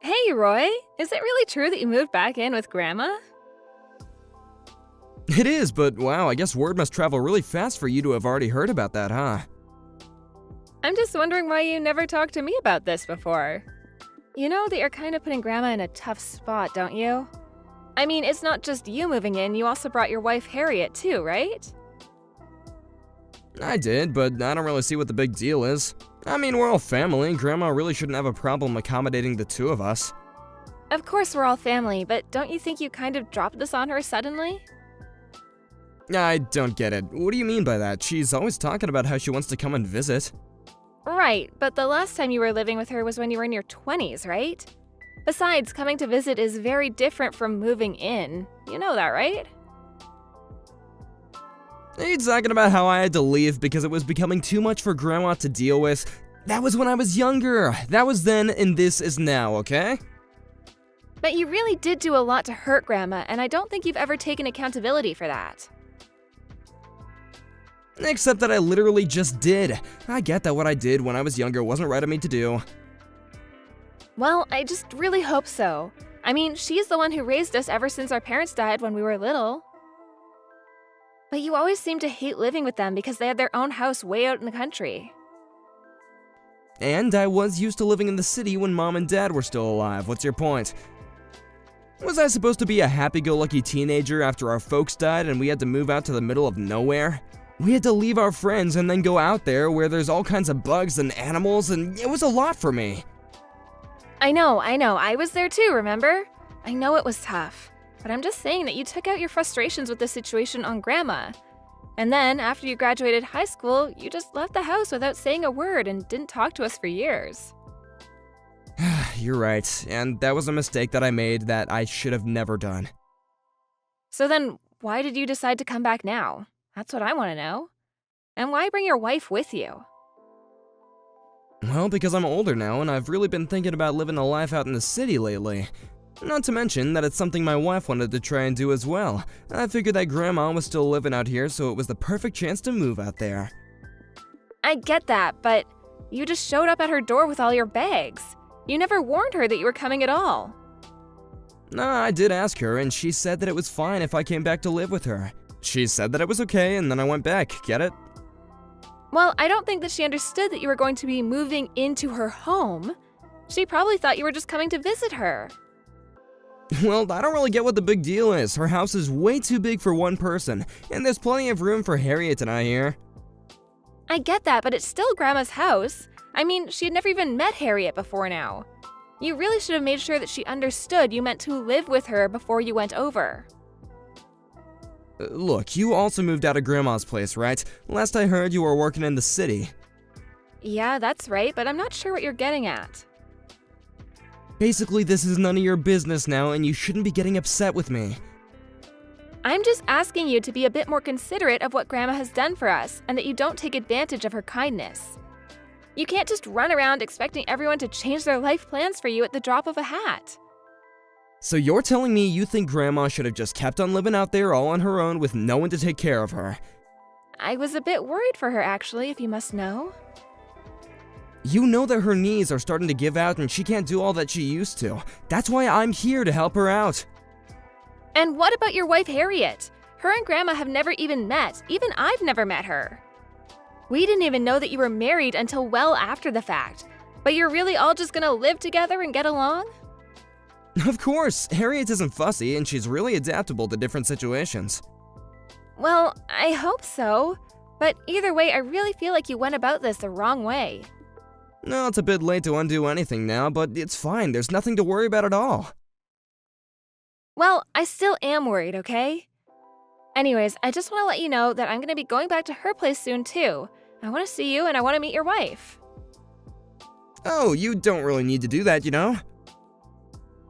Hey, Roy. Is it really true that you moved back in with Grandma? It is, but wow, I guess word must travel really fast for you to have already heard about that, huh? I'm just wondering why you never talked to me about this before. You know that you're kind of putting Grandma in a tough spot, don't you? I mean, it's not just you moving in, you also brought your wife Harriet too, right? I did, but I don't really see what the big deal is. I mean, we're all family, Grandma really shouldn't have a problem accommodating the two of us. Of course we're all family, but don't you think you kind of dropped this on her suddenly? I don't get it. What do you mean by that? She's always talking about how she wants to come and visit. Right, but the last time you were living with her was when you were in your 20s, right? Besides, coming to visit is very different from moving in. You know that, right? Are you talking about how I had to leave because it was becoming too much for Grandma to deal with? That was when I was younger. That was then, and this is now, okay? But you really did do a lot to hurt Grandma, and I don't think you've ever taken accountability for that. Except that I literally just did. I get that what I did when I was younger wasn't right of me to do. Well, I just really hope so. I mean, she's the one who raised us ever since our parents died when we were little. But you always seem to hate living with them because they had their own house way out in the country. And I was used to living in the city when Mom and Dad were still alive. What's your point? Was I supposed to be a happy-go-lucky teenager after our folks died and we had to move out to the middle of nowhere? We had to leave our friends and then go out there where there's all kinds of bugs and animals, and it was a lot for me. I know. I was there too, remember? I know it was tough. But I'm just saying that you took out your frustrations with the situation on Grandma. And then, after you graduated high school, you just left the house without saying a word and didn't talk to us for years. You're right, and that was a mistake that I made that I should have never done. So then, why did you decide to come back now? That's what I want to know. And why bring your wife with you? Well, because I'm older now and I've really been thinking about living a life out in the city lately. Not to mention that it's something my wife wanted to try and do as well. I figured that Grandma was still living out here, so it was the perfect chance to move out there. I get that, but you just showed up at her door with all your bags. You never warned her that you were coming at all. Nah, I did ask her, and she said that it was fine if I came back to live with her. She said that it was okay, and then I went back, get it? Well, I don't think that she understood that you were going to be moving into her home. She probably thought you were just coming to visit her. Well, I don't really get what the big deal is. Her house is way too big for one person, and there's plenty of room for Harriet and I here. I get that, but it's still Grandma's house. I mean, she had never even met Harriet before now. You really should have made sure that she understood you meant to live with her before you went over. Look, you also moved out of Grandma's place, right? Last I heard, you were working in the city. Yeah, that's right, but I'm not sure what you're getting at. Basically, this is none of your business now, and you shouldn't be getting upset with me. I'm just asking you to be a bit more considerate of what Grandma has done for us, and that you don't take advantage of her kindness. You can't just run around expecting everyone to change their life plans for you at the drop of a hat. So you're telling me you think Grandma should have just kept on living out there all on her own with no one to take care of her? I was a bit worried for her, actually, if you must know. You know that her knees are starting to give out and she can't do all that she used to. That's why I'm here to help her out. And what about your wife, Harriet? Her and Grandma have never even met. Even I've never met her. We didn't even know that you were married until well after the fact. But you're really all just gonna live together and get along? Of course, Harriet isn't fussy and she's really adaptable to different situations. Well, I hope so. But either way, I really feel like you went about this the wrong way. No, it's a bit late to undo anything now, but it's fine. There's nothing to worry about at all. Well, I still am worried, okay? Anyways, I just want to let you know that I'm going to be going back to her place soon, too. I want to see you and I want to meet your wife. Oh, you don't really need to do that, you know?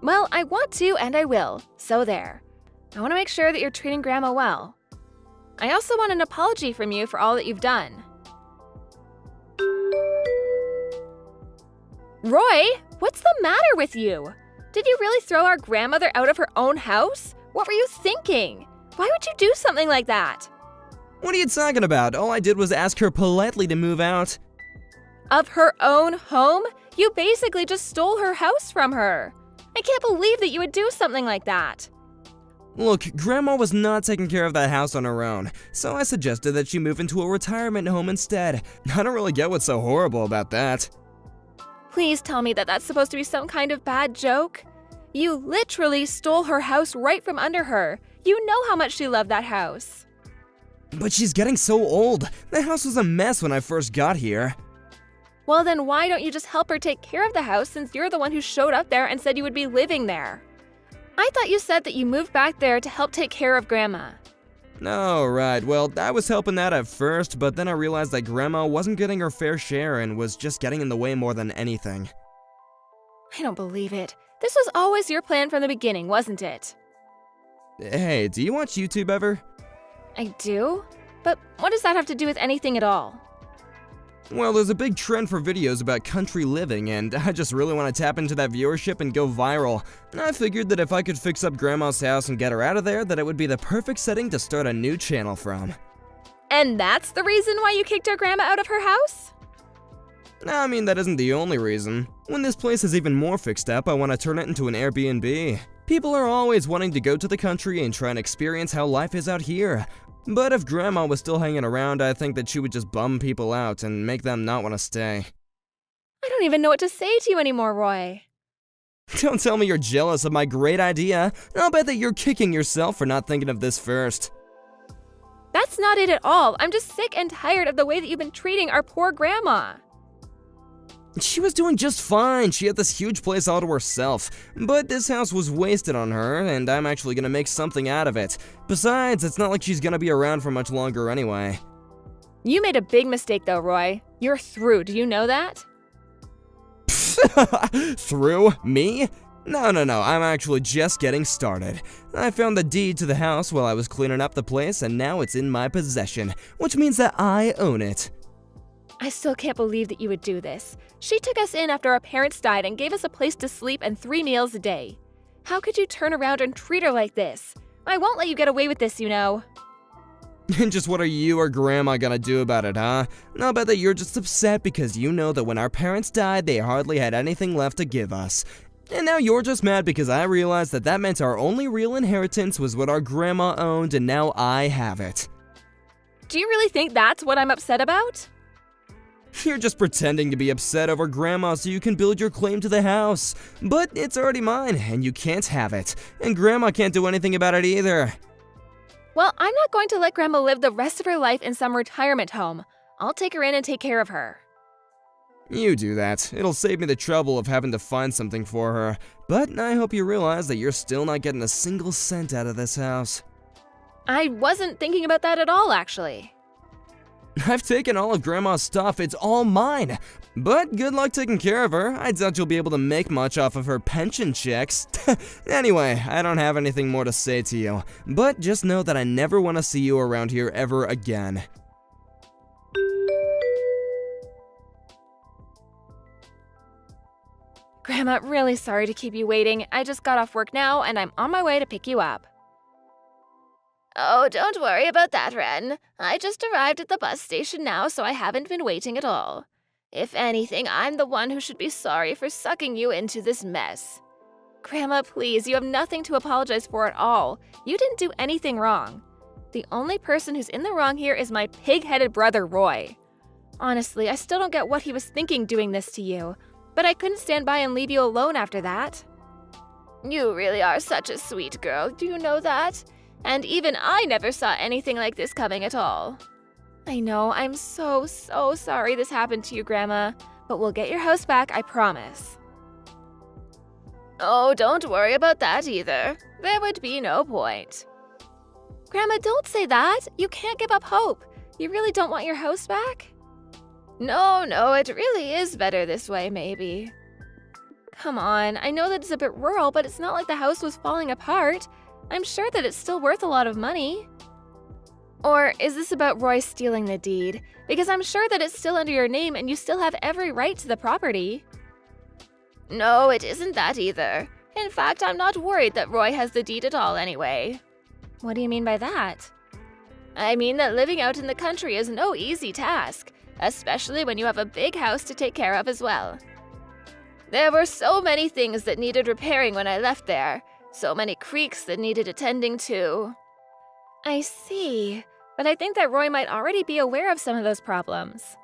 Well, I want to and I will, so there. I want to make sure that you're treating Grandma well. I also want an apology from you for all that you've done. Roy, what's the matter with you? Did you really throw our grandmother out of her own house? What were you thinking? Why would you do something like that? What are you talking about? All I did was ask her politely to move out. Of her own home? You basically just stole her house from her. I can't believe that you would do something like that. Look, Grandma was not taking care of that house on her own, so I suggested that she move into a retirement home instead. I don't really get what's so horrible about that. Please tell me that that's supposed to be some kind of bad joke. You literally stole her house right from under her. You know how much she loved that house. But she's getting so old. The house was a mess when I first got here. Well, then why don't you just help her take care of the house since you're the one who showed up there and said you would be living there? I thought you said that you moved back there to help take care of Grandma. Oh, right. Well, I was helping that at first, but then I realized that Grandma wasn't getting her fair share and was just getting in the way more than anything. I don't believe it. This was always your plan from the beginning, wasn't it? Hey, do you watch YouTube ever? I do? But what does that have to do with anything at all? Well, there's a big trend for videos about country living, and I just really want to tap into that viewership and go viral. And I figured that if I could fix up Grandma's house and get her out of there, that it would be the perfect setting to start a new channel from. And that's the reason why you kicked our Grandma out of her house? I mean, that isn't the only reason. When this place is even more fixed up, I want to turn it into an Airbnb. People are always wanting to go to the country and try and experience how life is out here. But if Grandma was still hanging around, I think that she would just bum people out and make them not want to stay. I don't even know what to say to you anymore, Roy. Don't tell me you're jealous of my great idea. I'll bet that you're kicking yourself for not thinking of this first. That's not it at all. I'm just sick and tired of the way that you've been treating our poor Grandma. She was doing just fine. She had this huge place all to herself. But this house was wasted on her, and I'm actually gonna make something out of it. Besides, it's not like she's gonna be around for much longer anyway. You made a big mistake though, Roy. You're through, do you know that? Through? Me? No, I'm actually just getting started. I found the deed to the house while I was cleaning up the place, and now it's in my possession, which means that I own it. I still can't believe that you would do this. She took us in after our parents died and gave us a place to sleep and 3 meals a day. How could you turn around and treat her like this? I won't let you get away with this, you know. And just what are you or Grandma gonna do about it, huh? I'll bet that you're just upset because you know that when our parents died, they hardly had anything left to give us. And now you're just mad because I realized that that meant our only real inheritance was what our Grandma owned, and now I have it. Do you really think that's what I'm upset about? You're just pretending to be upset over Grandma so you can build your claim to the house. But it's already mine, and you can't have it. And Grandma can't do anything about it either. Well, I'm not going to let Grandma live the rest of her life in some retirement home. I'll take her in and take care of her. You do that. It'll save me the trouble of having to find something for her. But I hope you realize that you're still not getting a single cent out of this house. I wasn't thinking about that at all, actually. I've taken all of Grandma's stuff, it's all mine. But good luck taking care of her. I doubt you'll be able to make much off of her pension checks. Anyway, I don't have anything more to say to you. But just know that I never want to see you around here ever again. Grandma, really sorry to keep you waiting. I just got off work now, and I'm on my way to pick you up. Oh, don't worry about that, Ren. I just arrived at the bus station now, so I haven't been waiting at all. If anything, I'm the one who should be sorry for sucking you into this mess. Grandma, please, you have nothing to apologize for at all. You didn't do anything wrong. The only person who's in the wrong here is my pig-headed brother, Roy. Honestly, I still don't get what he was thinking doing this to you, but I couldn't stand by and leave you alone after that. You really are such a sweet girl, do you know that? And even I never saw anything like this coming at all. I know, I'm so sorry this happened to you, Grandma, but we'll get your house back, I promise. Oh, don't worry about that either. There would be no point. Grandma, don't say that. You can't give up hope. You really don't want your house back? No, it really is better this way, maybe. Come on, I know that it's a bit rural, but it's not like the house was falling apart. I'm sure that it's still worth a lot of money. Or is this about Roy stealing the deed? Because I'm sure that it's still under your name and you still have every right to the property. No, it isn't that either. In fact, I'm not worried that Roy has the deed at all anyway. What do you mean by that? I mean that living out in the country is no easy task, especially when you have a big house to take care of as well. There were so many things that needed repairing when I left there. So many creeks that needed attending to. I see. But I think that Roy might already be aware of some of those problems.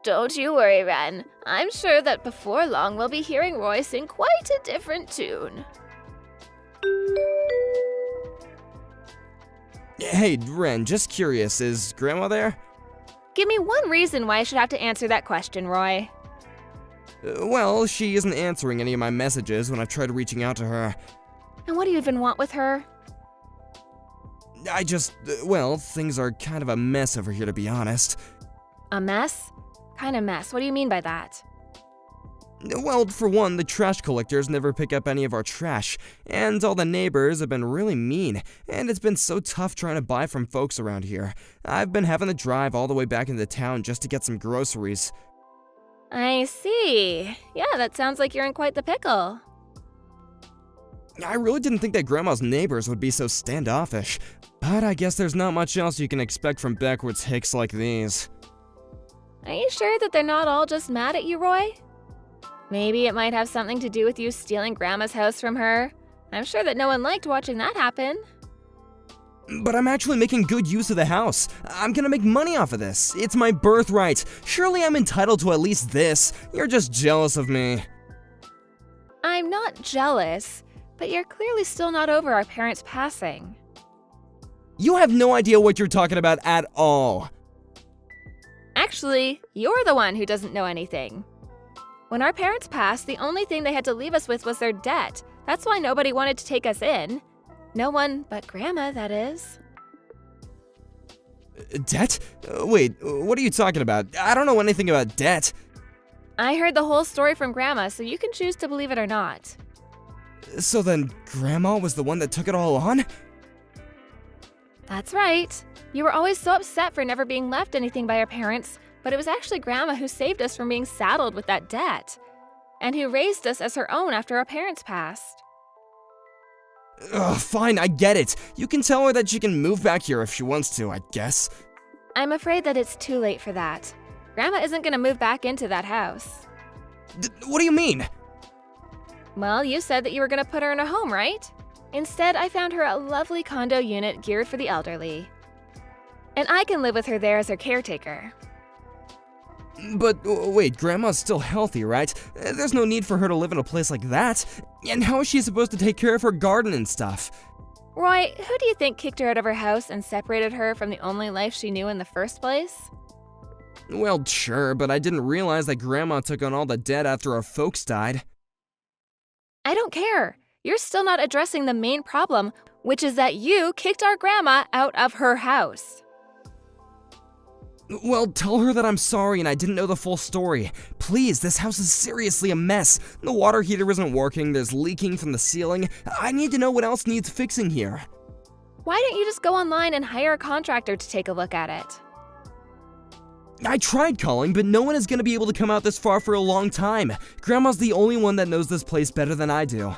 Don't you worry, Ren. I'm sure that before long we'll be hearing Roy sing quite a different tune. Hey, Ren, just curious, is Grandma there? Give me one reason why I should have to answer that question, Roy. Well, she isn't answering any of my messages when I've tried reaching out to her. And what do you even want with her? Well, things are kind of a mess over here, to be honest. A mess? Kind of mess. What do you mean by that? Well, for one, the trash collectors never pick up any of our trash, and all the neighbors have been really mean, and it's been so tough trying to buy from folks around here. I've been having to drive all the way back into town just to get some groceries. I see. Yeah, that sounds like you're in quite the pickle. I really didn't think that Grandma's neighbors would be so standoffish, but I guess there's not much else you can expect from backwoods hicks like these. Are you sure that they're not all just mad at you, Roy? Maybe it might have something to do with you stealing Grandma's house from her. I'm sure that no one liked watching that happen. But I'm actually making good use of the house. I'm gonna make money off of this. It's my birthright. Surely I'm entitled to at least this. You're just jealous of me. I'm not jealous, but you're clearly still not over our parents' passing. You have no idea what you're talking about at all. Actually, you're the one who doesn't know anything. When our parents passed, the only thing they had to leave us with was their debt. That's why nobody wanted to take us in. No one but Grandma, that is. Debt? Wait, what are you talking about? I don't know anything about debt. I heard the whole story from Grandma, so you can choose to believe it or not. So then, Grandma was the one that took it all on? That's right. You were always so upset for never being left anything by our parents, but it was actually Grandma who saved us from being saddled with that debt, and who raised us as her own after our parents passed. Ugh, fine, I get it. You can tell her that she can move back here if she wants to, I guess. I'm afraid that it's too late for that. Grandma isn't going to move back into that house. What do you mean? Well, you said that you were going to put her in a home, right? Instead, I found her a lovely condo unit geared for the elderly. And I can live with her there as her caretaker. But wait, Grandma's still healthy, right? There's no need for her to live in a place like that. And how is she supposed to take care of her garden and stuff? Roy, who do you think kicked her out of her house and separated her from the only life she knew in the first place? Well, sure, but I didn't realize that Grandma took on all the debt after our folks died. I don't care. You're still not addressing the main problem, which is that you kicked our Grandma out of her house. Well, tell her that I'm sorry and I didn't know the full story. Please, this house is seriously a mess. The water heater isn't working, there's leaking from the ceiling. I need to know what else needs fixing here. Why don't you just go online and hire a contractor to take a look at it? I tried calling, but no one is going to be able to come out this far for a long time. Grandma's the only one that knows this place better than I do.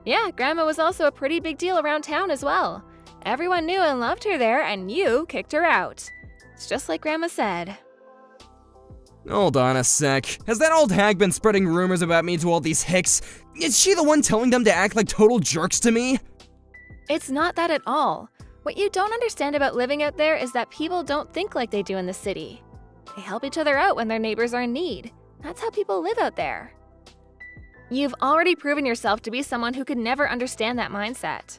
Yeah, Grandma was also a pretty big deal around town as well. Everyone knew and loved her there, and you kicked her out. It's just like Grandma said. Hold on a sec. Has that old hag been spreading rumors about me to all these hicks? Is she the one telling them to act like total jerks to me? It's not that at all. What you don't understand about living out there is that people don't think like they do in the city. They help each other out when their neighbors are in need. That's how people live out there. You've already proven yourself to be someone who could never understand that mindset.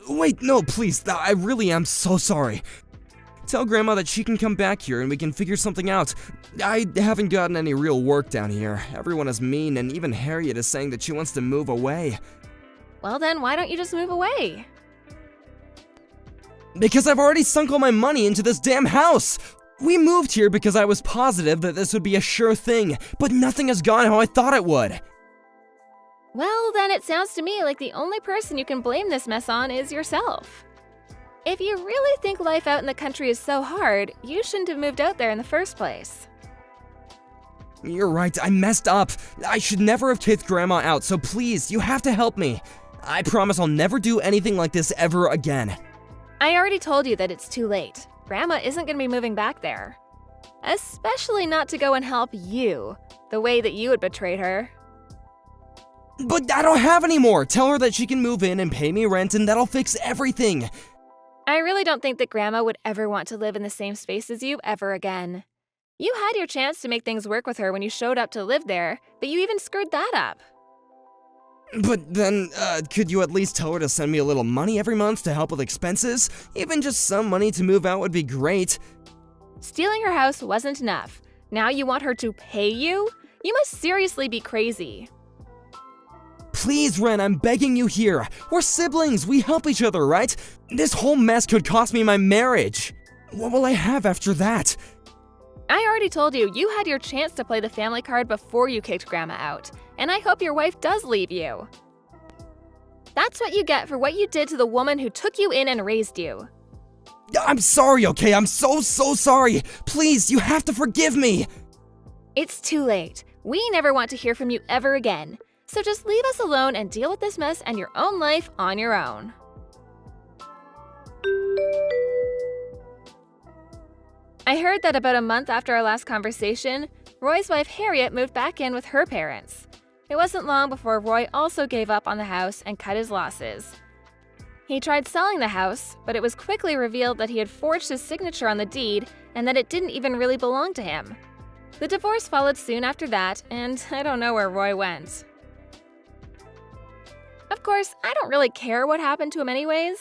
Wait, no, please. I really am so sorry. Tell Grandma that she can come back here and we can figure something out. I haven't gotten any real work down here. Everyone is mean, and even Harriet is saying that she wants to move away. Well then, why don't you just move away? Because I've already sunk all my money into this damn house! We moved here because I was positive that this would be a sure thing, but nothing has gone how I thought it would. Well, then it sounds to me like the only person you can blame this mess on is yourself. If you really think life out in the country is so hard, you shouldn't have moved out there in the first place. You're right, I messed up. I should never have kicked Grandma out, so please, you have to help me. I promise I'll never do anything like this ever again. I already told you that it's too late. Grandma isn't going to be moving back there. Especially not to go and help you, the way that you had betrayed her. But I don't have any more! Tell her that she can move in and pay me rent and that'll fix everything! I really don't think that Grandma would ever want to live in the same space as you ever again. You had your chance to make things work with her when you showed up to live there, but you even screwed that up. But then, could you at least tell her to send me a little money every month to help with expenses? Even just some money to move out would be great. Stealing her house wasn't enough. Now you want her to pay you? You must seriously be crazy. Please, Ren, I'm begging you here. We're siblings, we help each other, right? This whole mess could cost me my marriage. What will I have after that? I already told you, you had your chance to play the family card before you kicked Grandma out, and I hope your wife does leave you. That's what you get for what you did to the woman who took you in and raised you. I'm sorry, okay? I'm so sorry. Please, you have to forgive me. It's too late. We never want to hear from you ever again. So just leave us alone and deal with this mess and your own life on your own. I heard that about a month after our last conversation, Roy's wife Harriet moved back in with her parents. It wasn't long before Roy also gave up on the house and cut his losses. He tried selling the house, but it was quickly revealed that he had forged his signature on the deed and that it didn't even really belong to him. The divorce followed soon after that, and I don't know where Roy went. Of course, I don't really care what happened to him anyways.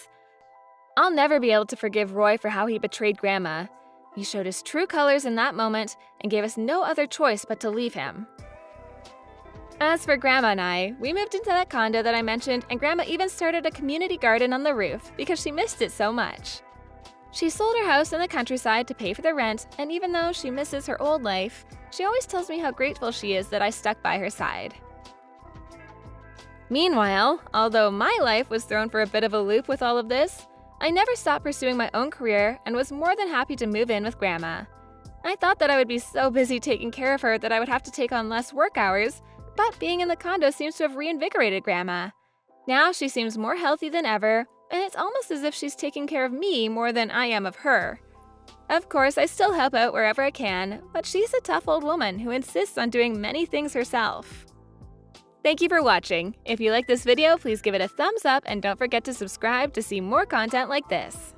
I'll never be able to forgive Roy for how he betrayed Grandma. He showed his true colors in that moment and gave us no other choice but to leave him. As for Grandma and I, we moved into that condo that I mentioned, and Grandma even started a community garden on the roof because she missed it so much. She sold her house in the countryside to pay for the rent, and even though she misses her old life, she always tells me how grateful she is that I stuck by her side. Meanwhile, although my life was thrown for a bit of a loop with all of this, I never stopped pursuing my own career and was more than happy to move in with Grandma. I thought that I would be so busy taking care of her that I would have to take on less work hours, but being in the condo seems to have reinvigorated Grandma. Now she seems more healthy than ever, and it's almost as if she's taking care of me more than I am of her. Of course, I still help out wherever I can, but she's a tough old woman who insists on doing many things herself. Thank you for watching. If you like this video, please give it a thumbs up and don't forget to subscribe to see more content like this.